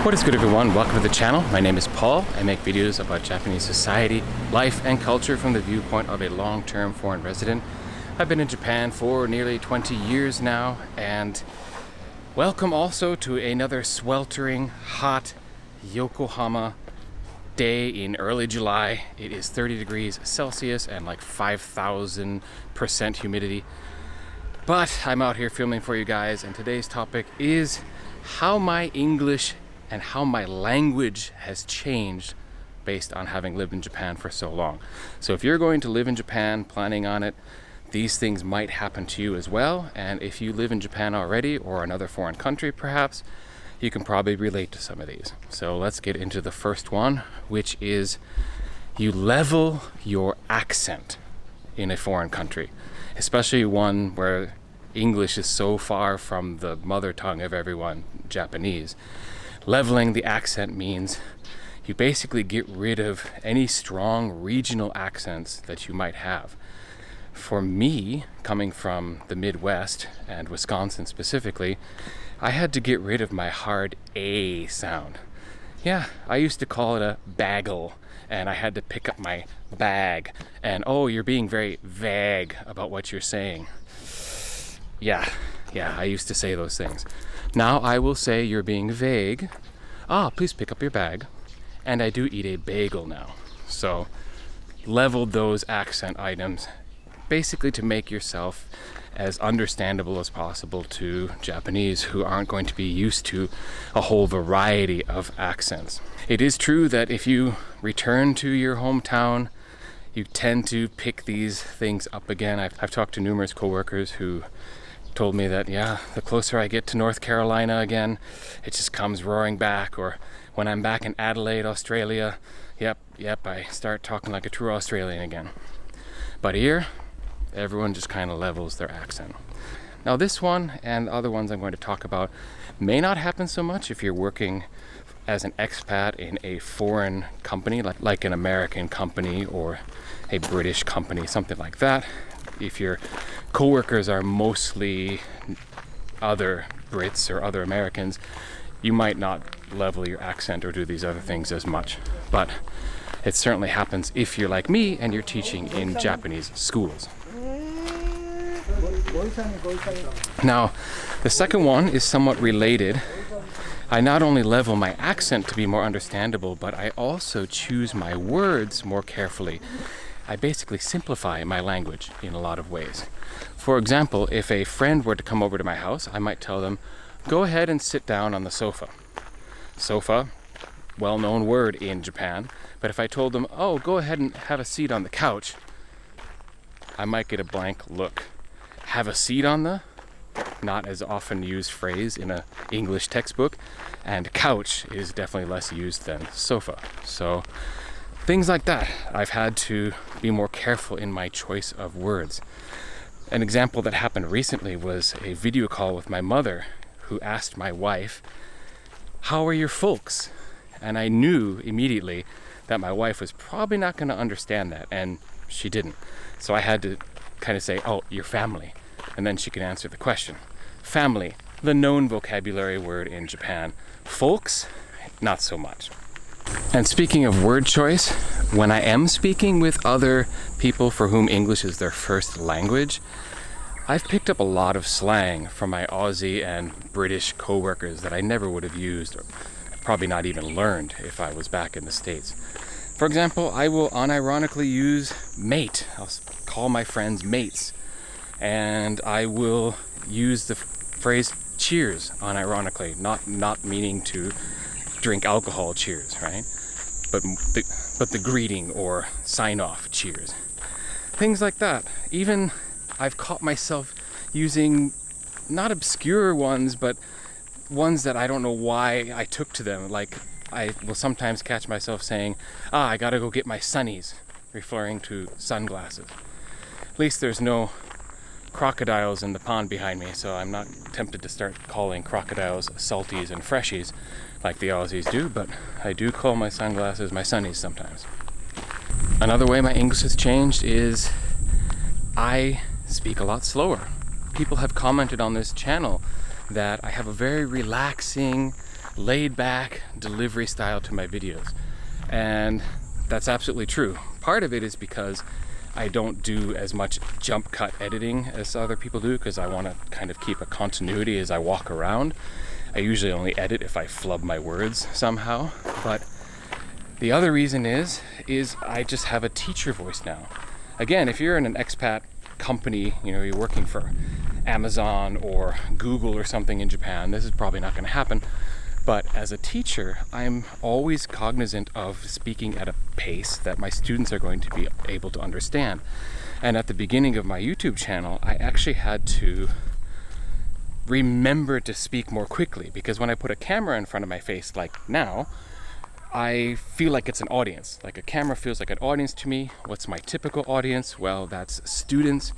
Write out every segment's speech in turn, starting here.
What is good, everyone? Welcome to the channel. My name is Paul. I make videos about Japanese society, life, and culture from the viewpoint of a long-term foreign resident. I've been in Japan for nearly 20 years now, and welcome also to another sweltering, hot Yokohama day in early July. It is 30 degrees Celsius and like 5,000% humidity. But I'm out here filming for you guys, and today's topic is how my English and how my language has changed based on having lived in Japan for so long. So if you're going to live in Japan, planning on it, these things might happen to you as well. And if you live in Japan already, or another foreign country perhaps, you can probably relate to some of these. So let's get into the first one, which is you level your accent in a foreign country, especially one where English is so far from the mother tongue of everyone, Japanese. Leveling the accent means you basically get rid of any strong regional accents that you might have. For me, coming from the Midwest and Wisconsin specifically, I had to get rid of my hard A sound. Yeah, I used to call it a bagel, and I had to pick up my bag, and oh, you're being very vague about what you're saying. Yeah, I used to say those things. Now I will say you're being vague. Please pick up your bag. And I do eat a bagel now. So leveled those accent items basically to make yourself as understandable as possible to Japanese who aren't going to be used to a whole variety of accents. It is true that if you return to your hometown, you tend to pick these things up again. I've talked to numerous coworkers who told me that, yeah, the closer I get to North Carolina again, it just comes roaring back. Or when I'm back in Adelaide, Australia, yep, I start talking like a true Australian again. But here, everyone just kind of levels their accent. Now this one and other ones I'm going to talk about may not happen so much if you're working as an expat in a foreign company, like an American company or a British company, something like that. If your coworkers are mostly other Brits or other Americans, you might not level your accent or do these other things as much. But it certainly happens if you're like me and you're teaching in Japanese schools. Now, the second one is somewhat related. I not only level my accent to be more understandable, but I also choose my words more carefully. I basically simplify my language in a lot of ways. For example, if a friend were to come over to my house, I might tell them, go ahead and sit down on the sofa. Sofa, well-known word in Japan, but if I told them, oh, go ahead and have a seat on the couch, I might get a blank look. Have a seat on the, not as often used phrase in an English textbook, and couch is definitely less used than sofa. So things like that, I've had to be more careful in my choice of words. An example that happened recently was a video call with my mother who asked my wife, how are your folks? And I knew immediately that my wife was probably not going to understand that, and she didn't. So I had to kind of say, oh, your family. And then she could answer the question. Family, the known vocabulary word in Japan. Folks, not so much. And speaking of word choice, when I am speaking with other people for whom English is their first language, I've picked up a lot of slang from my Aussie and British coworkers that I never would have used or probably not even learned if I was back in the States. For example, I will unironically use mate. I'll call my friends mates. And I will use the phrase cheers unironically, not meaning to drink alcohol cheers, right? But the greeting or sign-off cheers. Things like that. Even I've caught myself using not obscure ones, but ones that I don't know why I took to them. Like I will sometimes catch myself saying, I gotta go get my sunnies, referring to sunglasses. At least there's no crocodiles in the pond behind me, so I'm not tempted to start calling crocodiles salties and freshies like the Aussies do, but I do call my sunglasses my sunnies sometimes. Another way my English has changed is I speak a lot slower. People have commented on this channel that I have a very relaxing, laid back delivery style to my videos. And that's absolutely true. Part of it is because I don't do as much jump cut editing as other people do, because I want to kind of keep a continuity as I walk around. I usually only edit if I flub my words somehow. But the other reason is I just have a teacher voice now. Again, if you're in an expat company, you're working for Amazon or Google or something in Japan, this is probably not going to happen. But as a teacher, I'm always cognizant of speaking at a pace that my students are going to be able to understand. And at the beginning of my YouTube channel, I actually had to remember to speak more quickly, because when I put a camera in front of my face like now, I feel like it's an audience. Like a camera feels like an audience to me. What's my typical audience? Well, that's students.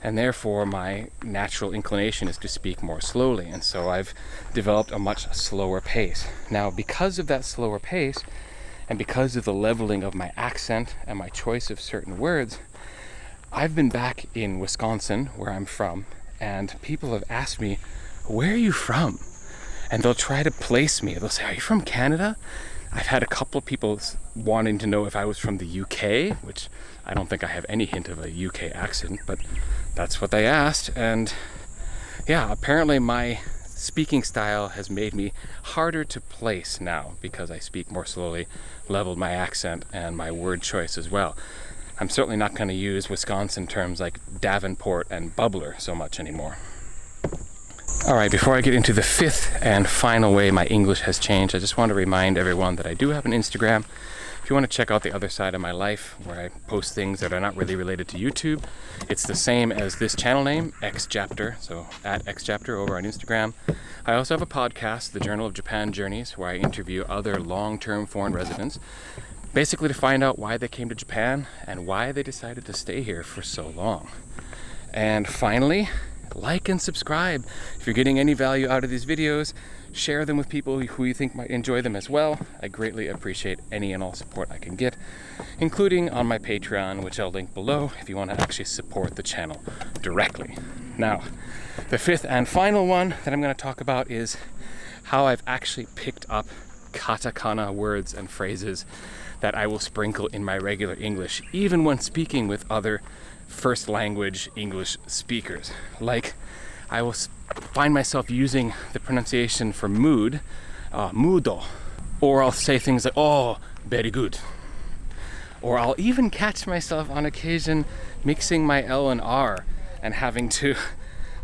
And therefore, my natural inclination is to speak more slowly. And so I've developed a much slower pace. Now, because of that slower pace, and because of the leveling of my accent and my choice of certain words, I've been back in Wisconsin, where I'm from, and people have asked me, "Where are you from?" And they'll try to place me. They'll say, "Are you from Canada?" I've had a couple of people wanting to know if I was from the UK, which I don't think I have any hint of a UK accent, but that's what they asked. And yeah, apparently my speaking style has made me harder to place now, because I speak more slowly, leveled my accent and my word choice as well. I'm certainly not going to use Wisconsin terms like Davenport and bubbler so much anymore. Alright, before I get into the fifth and final way my English has changed, I just want to remind everyone that I do have an Instagram. If you want to check out the other side of my life, where I post things that are not really related to YouTube, it's the same as this channel name, XJapter, so at XJapter over on Instagram. I also have a podcast, the Journal of Japan Journeys, where I interview other long-term foreign residents, basically to find out why they came to Japan and why they decided to stay here for so long. And finally, like and subscribe. If you're getting any value out of these videos, share them with people who you think might enjoy them as well. I greatly appreciate any and all support I can get, including on my Patreon, which I'll link below if you want to actually support the channel directly. Now, the fifth and final one that I'm going to talk about is how I've actually picked up katakana words and phrases that I will sprinkle in my regular English, even when speaking with other first language English speakers. Like, I will find myself using the pronunciation for mood, mudo, or I'll say things like, "Oh, very good," or I'll even catch myself on occasion mixing my L and R and having to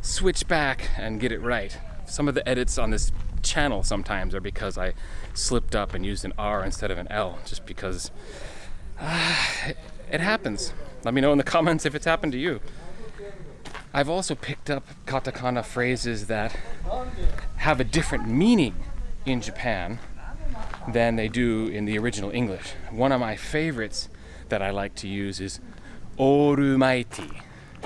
switch back and get it right. Some of the edits on this channel sometimes are because I slipped up and used an R instead of an L, just because it happens. Let me know in the comments if it's happened to you. I've also picked up katakana phrases that have a different meaning in Japan than they do in the original English. One of my favorites that I like to use is almighty.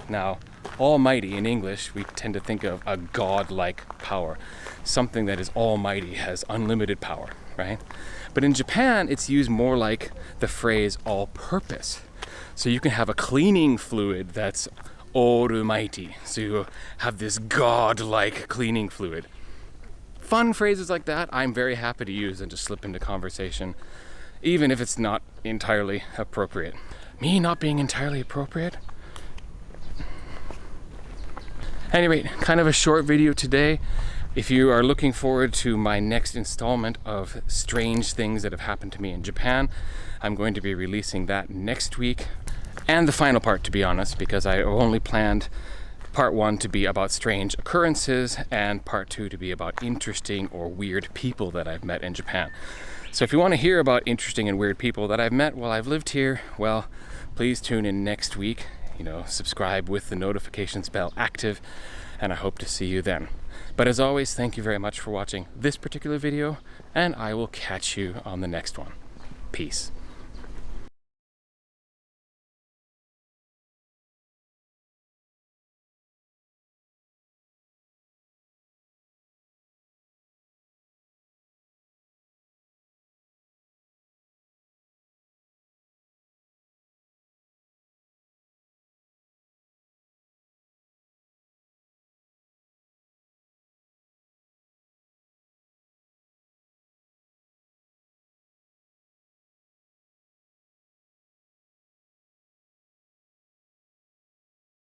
Now, almighty in English, we tend to think of a godlike power. Something that is almighty, has unlimited power, right? But in Japan, it's used more like the phrase all-purpose. So you can have a cleaning fluid that's almighty. So you have this god-like cleaning fluid. Fun phrases like that, I'm very happy to use and just slip into conversation, even if it's not entirely appropriate. Me not being entirely appropriate? Anyway, kind of a short video today. If you are looking forward to my next installment of strange things that have happened to me in Japan, I'm going to be releasing that next week. And the final part, to be honest, because I only planned part 1 to be about strange occurrences and part 2 to be about interesting or weird people that I've met in Japan. So if you want to hear about interesting and weird people that I've met while I've lived here, well, please tune in next week. Subscribe with the notifications bell active, and I hope to see you then. But as always, thank you very much for watching this particular video, and I will catch you on the next one. Peace.